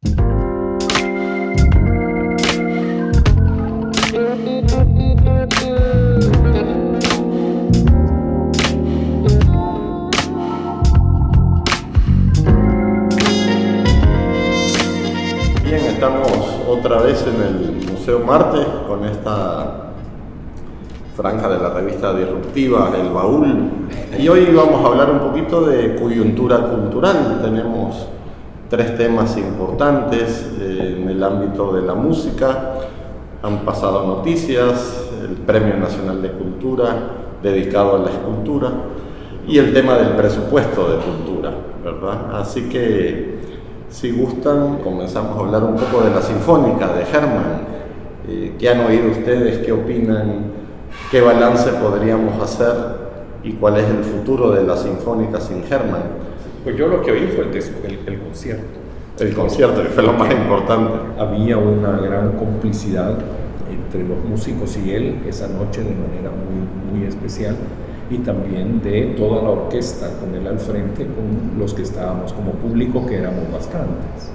Bien, estamos otra vez en el Museo Marte con esta franja de la revista disruptiva El Baúl, y hoy vamos a hablar un poquito de coyuntura cultural. Tenemos 3 temas importantes en el ámbito de la música. Han pasado noticias, el Premio Nacional de Cultura dedicado a la escultura y el tema del presupuesto de cultura, ¿verdad? Así que, si gustan, comenzamos a hablar un poco de la Sinfónica de Hermann. ¿Qué han oído ustedes? ¿Qué opinan? ¿Qué balance podríamos hacer? ¿Y cuál es el futuro de la Sinfónica sin Hermann? Pues yo lo que oí fue el concierto. El concierto, que fue lo más importante. Había una gran complicidad entre los músicos y él esa noche de manera muy, muy especial, y también de toda la orquesta con él al frente, con los que estábamos como público, que éramos bastantes.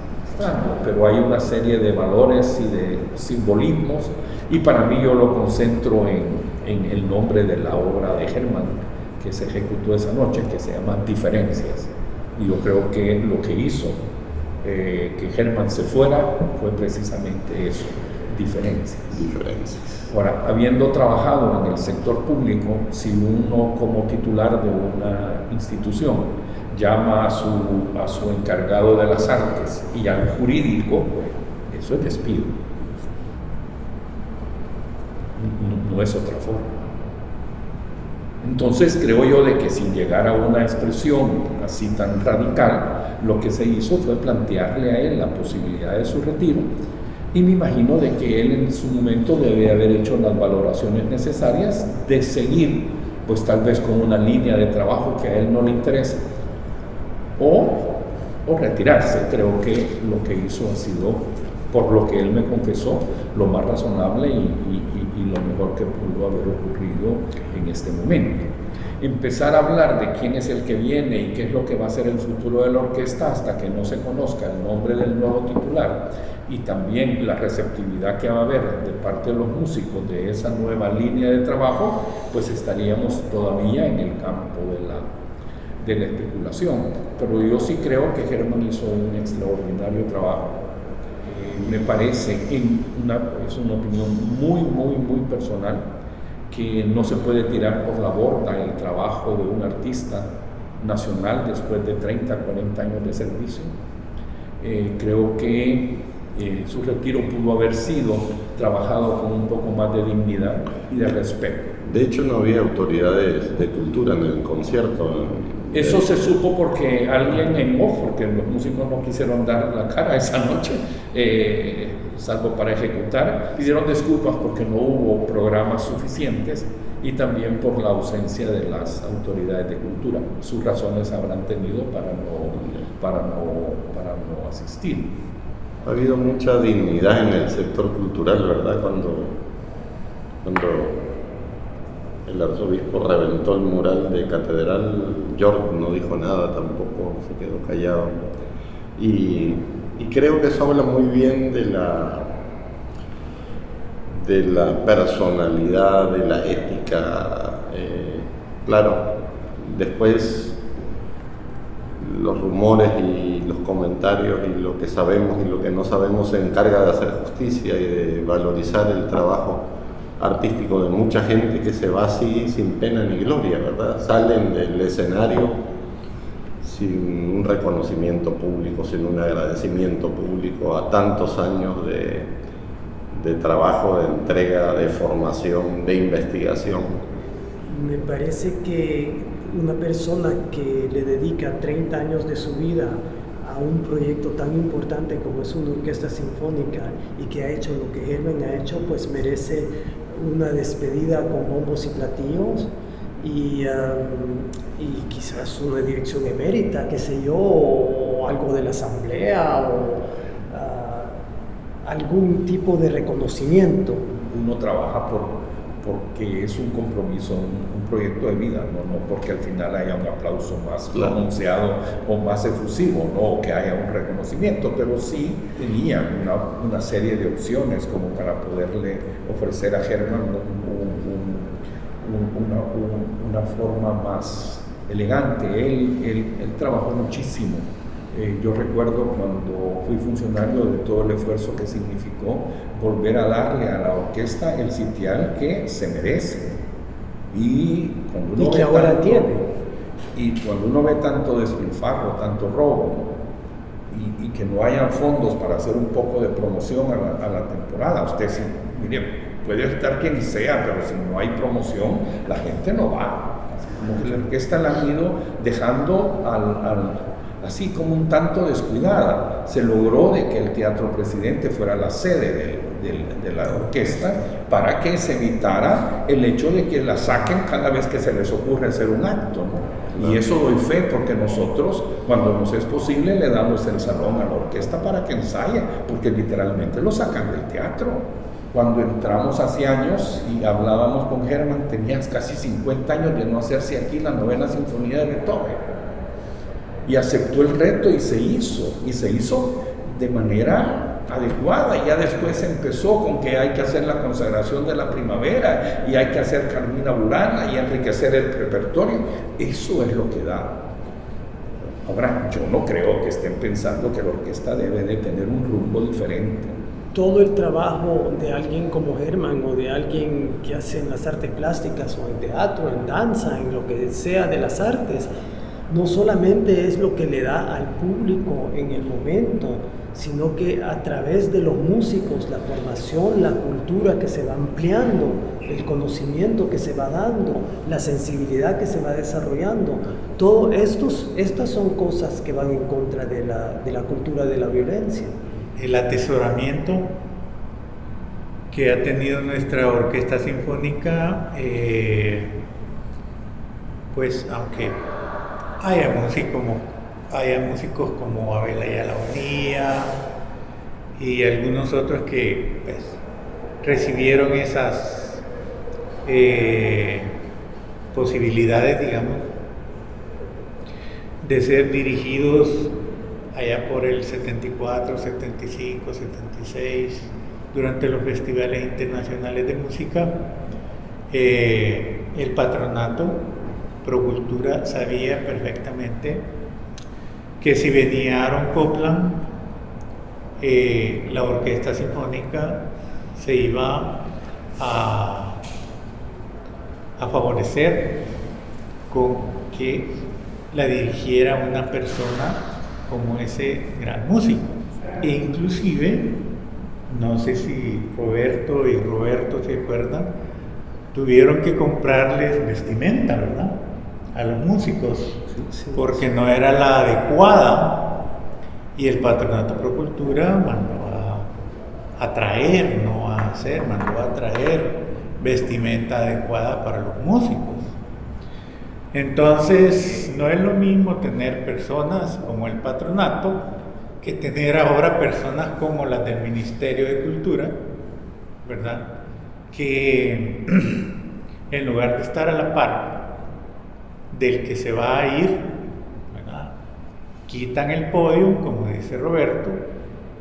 Pero hay una serie de valores y de simbolismos, y para mí yo lo concentro en el nombre de la obra de Hermann que se ejecutó esa noche, que se llama Diferencias. Y yo creo que lo que hizo que Hermann se fuera fue precisamente eso, diferencias. Ahora, habiendo trabajado en el sector público, si uno como titular de una institución llama a su encargado de las artes y al jurídico, eso es despido. No es otra forma. Entonces creo yo de que sin llegar a una expresión así tan radical, lo que se hizo fue plantearle a él la posibilidad de su retiro, y me imagino de que él en su momento debe haber hecho las valoraciones necesarias de seguir, pues tal vez con una línea de trabajo que a él no le interesa, o retirarse. Creo que lo que hizo ha sido, por lo que él me confesó, lo más razonable y lo mejor que pudo haber ocurrido en este momento. Empezar a hablar de quién es el que viene y qué es lo que va a ser el futuro de la orquesta hasta que no se conozca el nombre del nuevo titular, y también la receptividad que va a haber de parte de los músicos de esa nueva línea de trabajo, pues estaríamos todavía en el campo de la especulación. Pero yo sí creo que Hermann hizo un extraordinario trabajo. Me parece, es una opinión muy, muy, muy personal, que no se puede tirar por la borda el trabajo de un artista nacional después de 30, 40 años de servicio. Creo que su retiro pudo haber sido trabajado con un poco más de dignidad y de respeto. De hecho, no había autoridades de cultura en el concierto. Eso se supo porque alguien en off, porque los músicos no quisieron dar la cara esa noche, salvo para ejecutar, pidieron disculpas porque no hubo programas suficientes, y también por la ausencia de las autoridades de cultura. Sus razones habrán tenido para no asistir. Ha habido mucha dignidad en el sector cultural, ¿verdad? Cuando el arzobispo reventó el mural de catedral, York no dijo nada tampoco, se quedó callado. Y creo que eso habla muy bien de la personalidad, de la ética. Claro, después los rumores y los comentarios y lo que sabemos y lo que no sabemos se encarga de hacer justicia y de valorizar el trabajo artístico de mucha gente que se va así sin pena ni gloria, ¿verdad? Salen del escenario sin un reconocimiento público, sin un agradecimiento público a tantos años de trabajo, de entrega, de formación, de investigación. Me parece que una persona que le dedica 30 años de su vida a un proyecto tan importante como es una orquesta sinfónica, y que ha hecho lo que Hermann ha hecho, pues merece una despedida con bombos y platillos, y quizás una dirección emérita, qué sé yo, o algo de la asamblea, o algún tipo de reconocimiento. Uno trabaja porque es un compromiso, un proyecto de vida, no porque al final haya un aplauso más pronunciado o más efusivo, no, o que haya un reconocimiento, pero sí tenía una serie de opciones como para poderle ofrecer a Germán una forma más elegante. Él trabajó muchísimo. Yo recuerdo cuando fui funcionario de todo el esfuerzo que significó volver a darle a la orquesta el sitial que se merece. Y cuando uno que ahora tiene. Y cuando uno ve tanto despilfarro, tanto robo, y que no hayan fondos para hacer un poco de promoción a la temporada, usted sí, mire, puede estar quien sea, pero si no hay promoción, la gente no va. Como que la orquesta la han ido dejando así como un tanto descuidada. Se logró de que el Teatro Presidente fuera la sede de la orquesta para que se evitara el hecho de que la saquen cada vez que se les ocurre hacer un acto, ¿no? Y eso doy fe porque nosotros, cuando nos es posible, le damos el salón a la orquesta para que ensaye, porque literalmente lo sacan del teatro. Cuando entramos hace años y hablábamos con Germán, tenías casi 50 años de no hacerse aquí la novena sinfonía de Beethoven. Y aceptó el reto y se hizo de manera adecuada. Ya después empezó con que hay que hacer la consagración de la primavera y hay que hacer Carmina Burana y enriquecer el repertorio. Eso es lo que da. Ahora, yo no creo que estén pensando que la orquesta debe de tener un rumbo diferente. Todo el trabajo de alguien como Germán o de alguien que hace en las artes plásticas o en teatro, en danza, en lo que sea de las artes, no solamente es lo que le da al público en el momento, sino que a través de los músicos, la formación, la cultura que se va ampliando, el conocimiento que se va dando, la sensibilidad que se va desarrollando, todo estas son cosas que van en contra de la cultura de la violencia. El atesoramiento que ha tenido nuestra orquesta sinfónica, pues aunque haya músicos como Abel Ayala Bonilla y algunos otros que pues, recibieron esas posibilidades, digamos, de ser dirigidos allá por el 74, 75, 76, durante los festivales internacionales de música. El patronato Procultura sabía perfectamente que si venía Aaron Copland, la orquesta sinfónica se iba a favorecer con que la dirigiera una persona como ese gran músico. E inclusive, no sé si Roberto y Roberto se acuerdan, tuvieron que comprarles vestimenta, ¿verdad?, a los músicos, porque no era la adecuada, y el Patronato Procultura mandó a traer, mandó a traer vestimenta adecuada para los músicos. Entonces, no es lo mismo tener personas como el patronato que tener ahora personas como las del Ministerio de Cultura, ¿verdad?, que en lugar de estar a la par del que se va a ir, ¿verdad?, quitan el podio, como dice Roberto,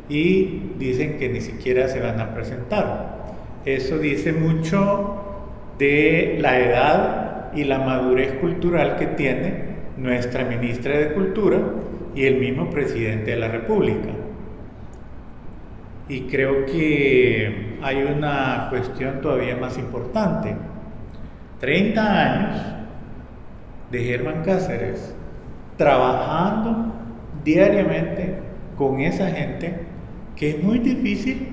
y dicen que ni siquiera se van a presentar. Eso dice mucho de la edad y la madurez cultural que tiene nuestra ministra de Cultura y el mismo presidente de la República. Y creo que hay una cuestión todavía más importante. 30 años de Germán Cáceres trabajando diariamente con esa gente, que es muy difícil,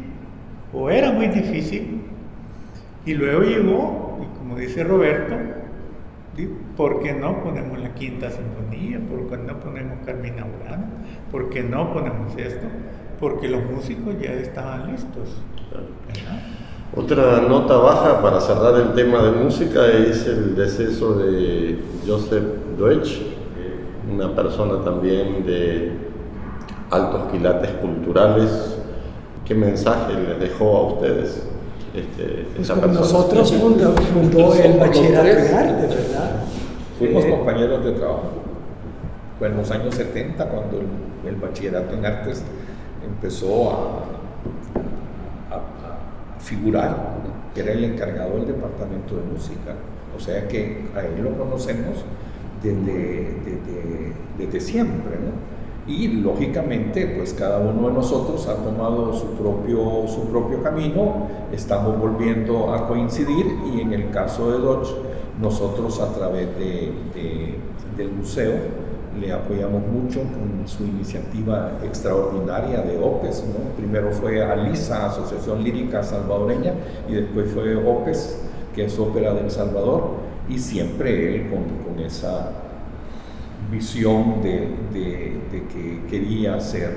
o era muy difícil, y luego llegó, y como dice Roberto, ¿por qué no ponemos la Quinta Sinfonía? ¿Por qué no ponemos Carmina Burana? ¿Por qué no ponemos esto? Porque los músicos ya estaban listos, ¿verdad? Otra nota baja para cerrar el tema de música es el deceso de Joseph Deutsch, una persona también de altos quilates culturales. ¿Qué mensaje les dejó a ustedes? Pues esa con persona. nosotros fundó el bachillerato en arte, ¿verdad? Fuimos compañeros de trabajo. Fue en los años 70 cuando el bachillerato en artes empezó a figurar, que era el encargado del departamento de música. O sea que a él lo conocemos desde siempre, ¿no? Y lógicamente, pues cada uno de nosotros ha tomado su propio camino, estamos volviendo a coincidir, y en el caso de Dodge, nosotros a través del museo le apoyamos mucho con su iniciativa extraordinaria de OPES, ¿no? Primero fue ALISA, Asociación Lírica Salvadoreña, y después fue OPES, que es Ópera del Salvador, y siempre él con esa visión de que quería ser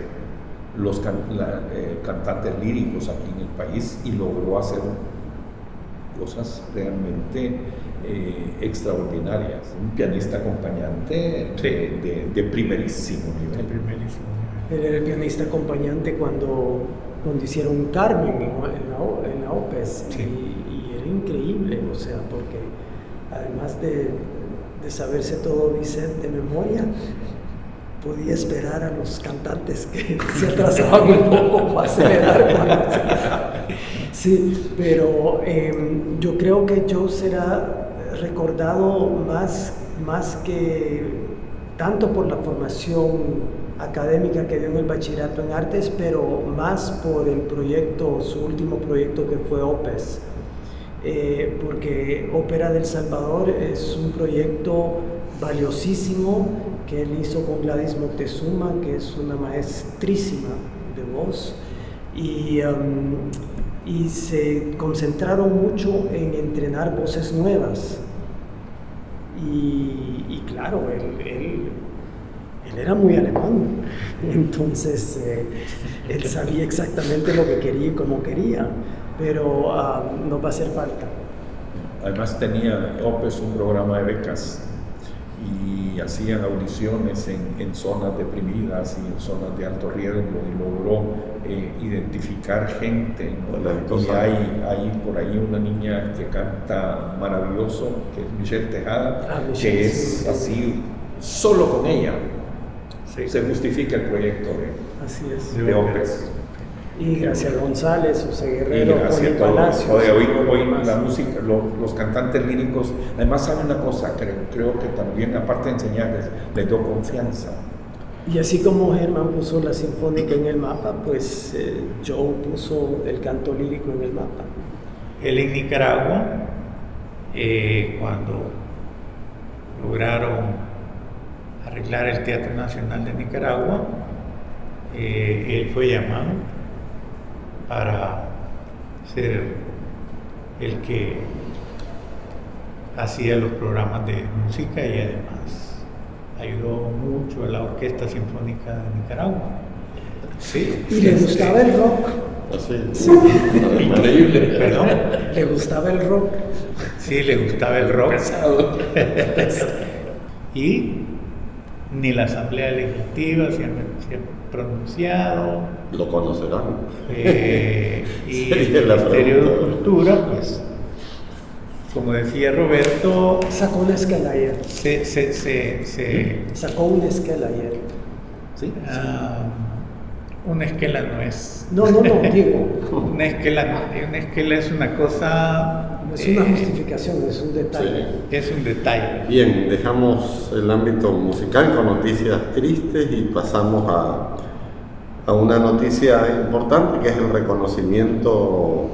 los cantantes líricos aquí en el país, y logró hacer cosas realmente extraordinarias. Un pianista acompañante de primerísimo nivel. Él era el pianista acompañante cuando hicieron Carmen en la OPES, Sí. y era increíble, o sea, porque además de saberse todo Bizet de memoria, podía esperar a los cantantes que se atrasaban un poco para acelerar. Sí, pero yo creo que Joe será recordado más que tanto por la formación académica que dio en el bachillerato en artes, pero más por el proyecto, su último proyecto, que fue OPES. Porque Ópera del Salvador es un proyecto valiosísimo que él hizo con Gladys Moctezuma, que es una maestrísima de voz, y se concentraron mucho en entrenar voces nuevas. Y claro, él era muy alemán, entonces él sabía exactamente lo que quería y cómo quería, pero no va a hacer falta. Además tenía OPES un programa de becas, y hacían audiciones en zonas deprimidas y en zonas de alto riesgo, y logró identificar gente, ¿no? Y hay por ahí una niña que canta maravilloso, que es Michelle Tejada, Michelle, que es sí. así, solo con ella se justifica el proyecto Así es. de OPES. Y Graciela González, José Y Guerrero, gracias Poli a todo. Palacios. Hoy la música, los cantantes líricos, además saben una cosa, creo que también, aparte de enseñarles, les dio confianza. Y así como Germán puso la sinfónica en el mapa, pues Joe puso el canto lírico en el mapa. Él en Nicaragua, cuando lograron arreglar el Teatro Nacional de Nicaragua, él fue llamado para ser el que hacía los programas de música, y además ayudó mucho a la Orquesta Sinfónica de Nicaragua. Sí, Y le gustaba el rock. Así. Sí. Increíble. Perdón. Le gustaba el rock. Sí, le gustaba el rock. Pesado. Y ni la Asamblea Legislativa se ha pronunciado. Lo conocerán. Y Sería el la Ministerio de pregunta. Cultura, pues, como decía Roberto, Sacó una escala ayer. Sacó una escala ayer. ¿Sí? Una esquela no es. No, digo. Una esquela es una cosa. No es una justificación, es un detalle. Sí. Es un detalle. Bien, dejamos el ámbito musical con noticias tristes y pasamos a una noticia importante, que es el reconocimiento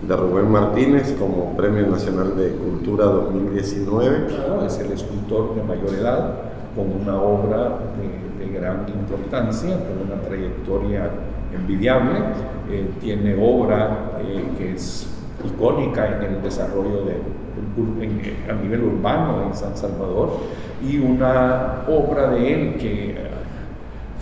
de Rubén Martínez como Premio Nacional de Cultura 2019. Claro, es el escultor de mayor edad, con una obra de gran importancia, con una trayectoria envidiable. Tiene obra que es icónica en el desarrollo a nivel urbano en San Salvador, y una obra de él que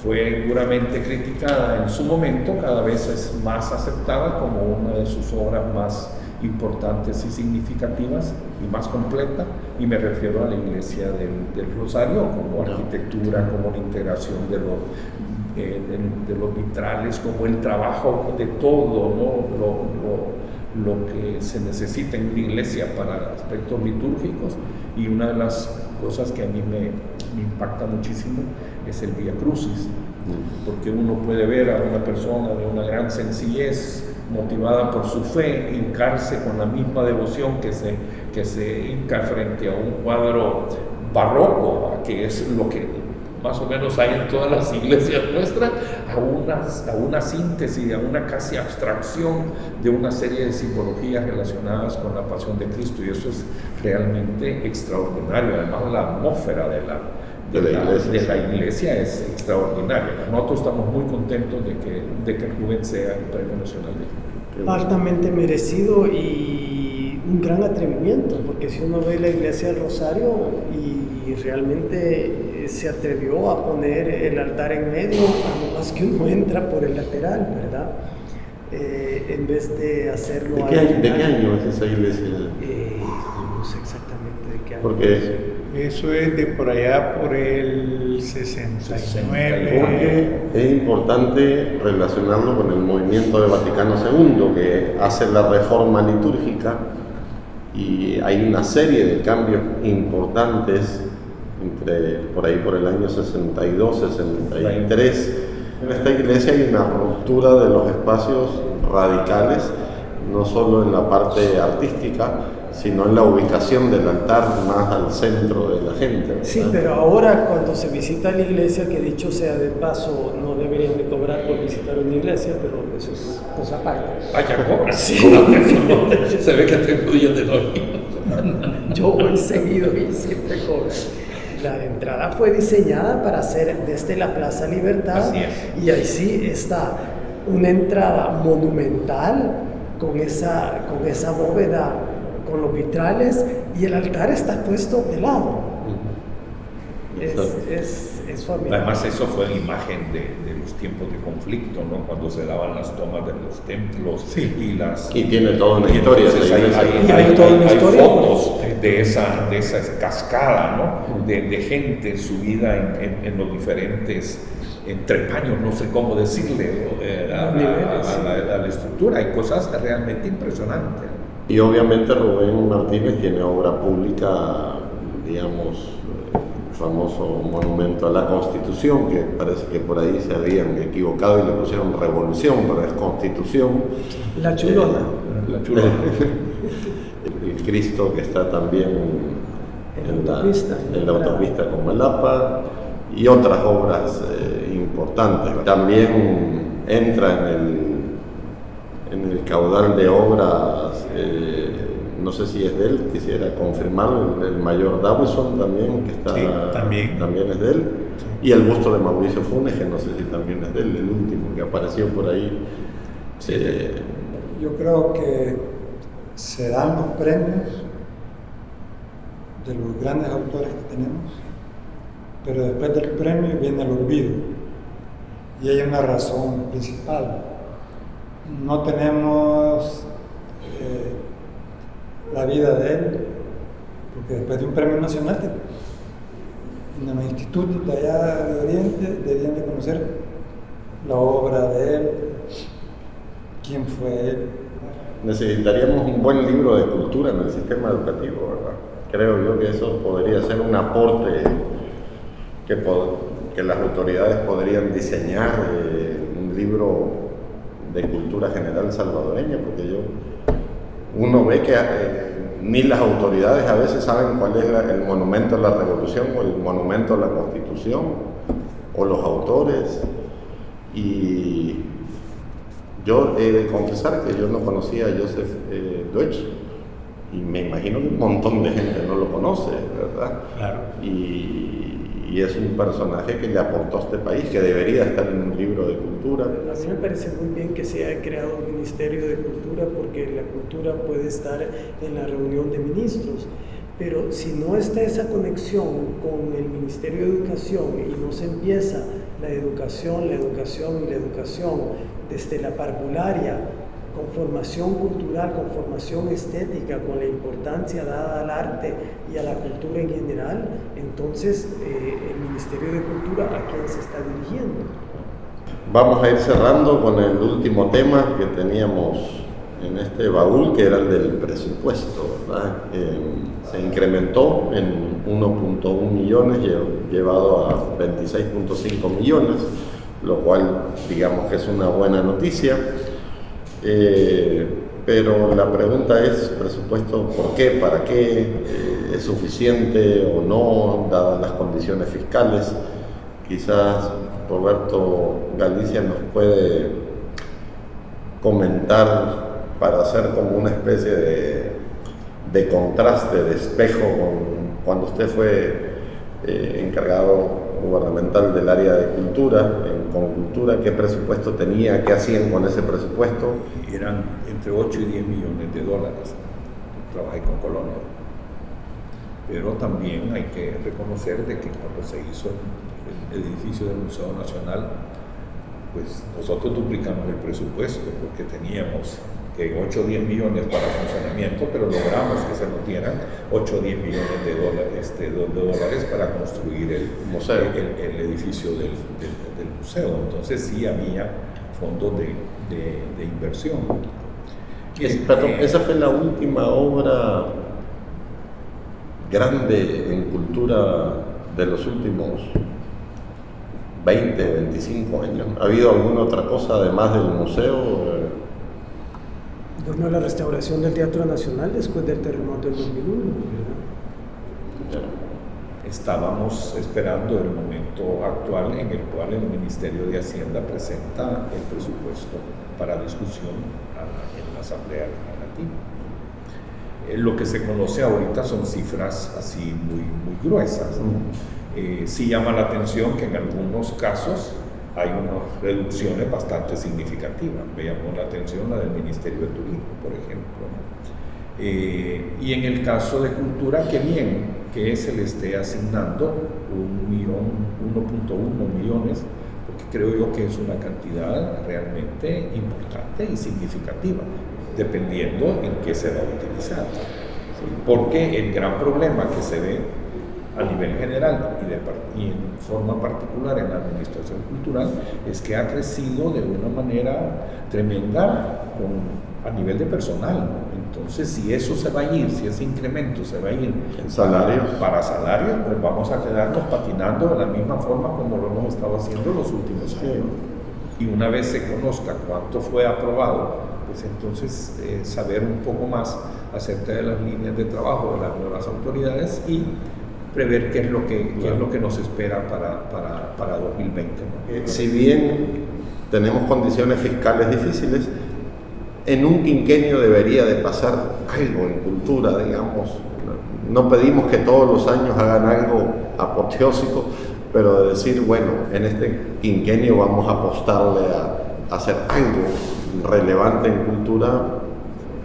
fue duramente criticada en su momento, cada vez es más aceptada como una de sus obras más importantes y significativas y más completa, y me refiero a la iglesia del Rosario, como arquitectura, como la integración de los vitrales, como el trabajo de todo, ¿no? lo que se necesita en una iglesia para aspectos litúrgicos, y una de las cosas que a mí me impacta muchísimo es el Vía Crucis, porque uno puede ver a una persona de una gran sencillez, motivada por su fe, hincarse con la misma devoción que se hinca frente a un cuadro barroco, que es lo que más o menos hay en todas las iglesias nuestras, a una síntesis, a una casi abstracción de una serie de simbologías relacionadas con la pasión de Cristo, y eso es realmente extraordinario. Además, la atmósfera de la iglesia es extraordinaria. Nosotros estamos muy contentos de que Rubén sea el Premio Nacional de Altamente merecido y un gran atrevimiento, porque si uno ve la iglesia del Rosario y realmente se atrevió a poner el altar en medio, más que uno entra por el lateral, ¿verdad? En vez de hacerlo ¿De qué año es esa iglesia? No sé exactamente de qué año. Porque eso es de por allá por el 69. es importante relacionarlo con el movimiento de Vaticano II, que hace la reforma litúrgica, y hay una serie de cambios importantes por ahí por el año 62, 63. En esta iglesia hay una ruptura de los espacios radicales, no solo en la parte artística, sino en la ubicación del altar más al centro de la gente, ¿verdad? Sí, pero ahora cuando se visita la iglesia, que dicho sea de paso, no deberían de cobrar por visitar una iglesia, pero eso es cosa aparte. Vaya, cobra. Sí. Se ve que tengo días de noche. Yo voy seguido y siempre cobro. La entrada fue diseñada para ser desde la Plaza Libertad. Así es. Y ahí sí está una entrada monumental con esa bóveda con los vitrales, y el altar está puesto de lado. Es formidable. Además, eso fue imagen de los tiempos de conflicto, ¿no? Cuando se daban las tomas de los templos, sí, y tiene toda una historia. Hay fotos de esa cascada, ¿no? De gente subida en los diferentes entrepaños, no sé cómo decirle, a la estructura. Hay cosas realmente impresionantes. Y obviamente Rubén Martínez tiene obra pública, digamos, el famoso monumento a la Constitución, que parece que por ahí se habían equivocado y le pusieron revolución, pero es Constitución. La Chulona. La Chulona. El Cristo que está también en la autopista con Malapa, y otras obras importantes. También entra en el caudal de obras, no sé si es de él, quisiera confirmar, el mayor Dawson también, que está, sí, también es de él, y el busto de Mauricio Funes, que no sé si también es de él, el último que apareció por ahí. Yo creo que se dan los premios de los grandes autores que tenemos, pero después del premio viene el olvido, y hay una razón principal. No tenemos la vida de él, porque después de un premio nacional, en los institutos de allá de Oriente debían de conocer la obra de él, quién fue él. Necesitaríamos un buen libro de cultura en el sistema educativo, ¿verdad? Creo yo que eso podría ser un aporte que las autoridades podrían diseñar, un libro de cultura general salvadoreña, porque uno ve que ni las autoridades a veces saben cuál es el monumento a la revolución o el monumento a la Constitución o los autores. Y yo he de confesar que yo no conocía a Joseph Deutsch, y me imagino que un montón de gente no lo conoce, ¿verdad? Claro. Y es un personaje que le aportó a este país, que debería estar en un libro de cultura. A mí me parece muy bien que se haya creado un Ministerio de Cultura, porque la cultura puede estar en la reunión de ministros, pero si no está esa conexión con el Ministerio de Educación y no se empieza la educación desde la parvularia, con formación cultural, con formación estética, con la importancia dada al arte y a la cultura en general, entonces el Ministerio de Cultura, ¿a quién se está dirigiendo? Vamos a ir cerrando con el último tema que teníamos en este baúl que era el del presupuesto, ¿verdad? Se incrementó en 1.1 millones, llevado a 26.5 millones, lo cual digamos que es una buena noticia. Pero la pregunta es, presupuesto, ¿por qué? ¿Para qué? ¿Es suficiente o no, dadas las condiciones fiscales? Quizás Roberto Galicia nos puede comentar para hacer como una especie de contraste, de espejo con cuando usted fue encargado gubernamental del área de cultura, con cultura, qué presupuesto tenía, qué hacían con ese presupuesto. Eran entre 8 y 10 millones de dólares. Trabajé con Colombia. Pero también hay que reconocer de que cuando se hizo el edificio del Museo Nacional, pues nosotros duplicamos el presupuesto porque teníamos que 8 o 10 millones para funcionamiento, pero logramos que se nos dieran 8 o 10 millones de dólares para construir el edificio del museo. Entonces sí había fondos de inversión. Perdón, esa fue la última obra grande en cultura de los últimos 20, 25 años. ¿Ha habido alguna otra cosa además del museo? Bueno, la restauración del Teatro Nacional después del terremoto del 2001. Estábamos esperando el momento actual en el cual el Ministerio de Hacienda presenta el presupuesto para discusión en la Asamblea Legislativa. Lo que se conoce ahorita son cifras así muy gruesas. Sí llama la atención que en algunos casos hay unas reducciones bastante significativas. Me llamó la atención la del Ministerio de Turismo, por ejemplo. Y en el caso de Cultura, qué bien que se le esté asignando 1.1 millones, porque creo yo que es una cantidad realmente importante y significativa, dependiendo en qué se va a utilizar. Porque el gran problema que se ve a nivel general y en forma particular en la administración cultural es que ha crecido de una manera tremenda a nivel de personal, ¿no? Entonces, si eso se va a ir, si ese incremento se va a ir para salarios, pues vamos a quedarnos patinando de la misma forma como lo hemos estado haciendo los últimos años. Y una vez se conozca cuánto fue aprobado, pues entonces saber un poco más acerca de las líneas de trabajo de las nuevas autoridades y prever qué es lo que nos espera para 2020, ¿no? Si bien tenemos condiciones fiscales difíciles, en un quinquenio debería de pasar algo en cultura, digamos. No pedimos que todos los años hagan algo apoteósico, pero de decir, bueno, en este quinquenio vamos a apostarle a hacer algo relevante en cultura.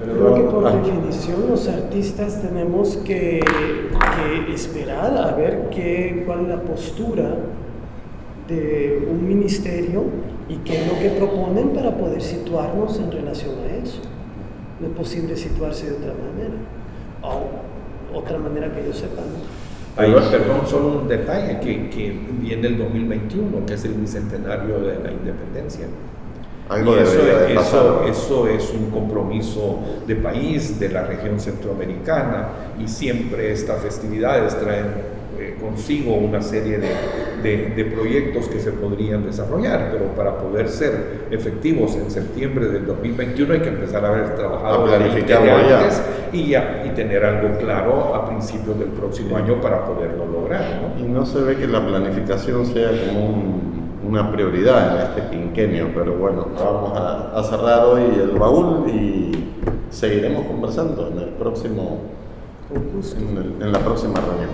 Creo que por definición los artistas tenemos que esperar a ver cuál es la postura de un ministerio y qué es lo que proponen para poder situarnos en relación a eso. No es posible situarse de otra manera, o otra manera que yo sepa, ¿no? Ahí, perdón, solo un detalle que viene el 2021, que es el bicentenario de la independencia. Algo debería de pasar. Eso es un compromiso de país, de la región centroamericana, y siempre estas festividades traen consigo una serie de proyectos que se podrían desarrollar, pero para poder ser efectivos en septiembre del 2021 hay que empezar a haber trabajado antes y tener algo claro a principios del próximo año para poderlo lograr, ¿no? Y no se ve que la planificación sea como una prioridad en este quinquenio, pero bueno, vamos a cerrar hoy el baúl y seguiremos conversando en el próximo, en la próxima reunión.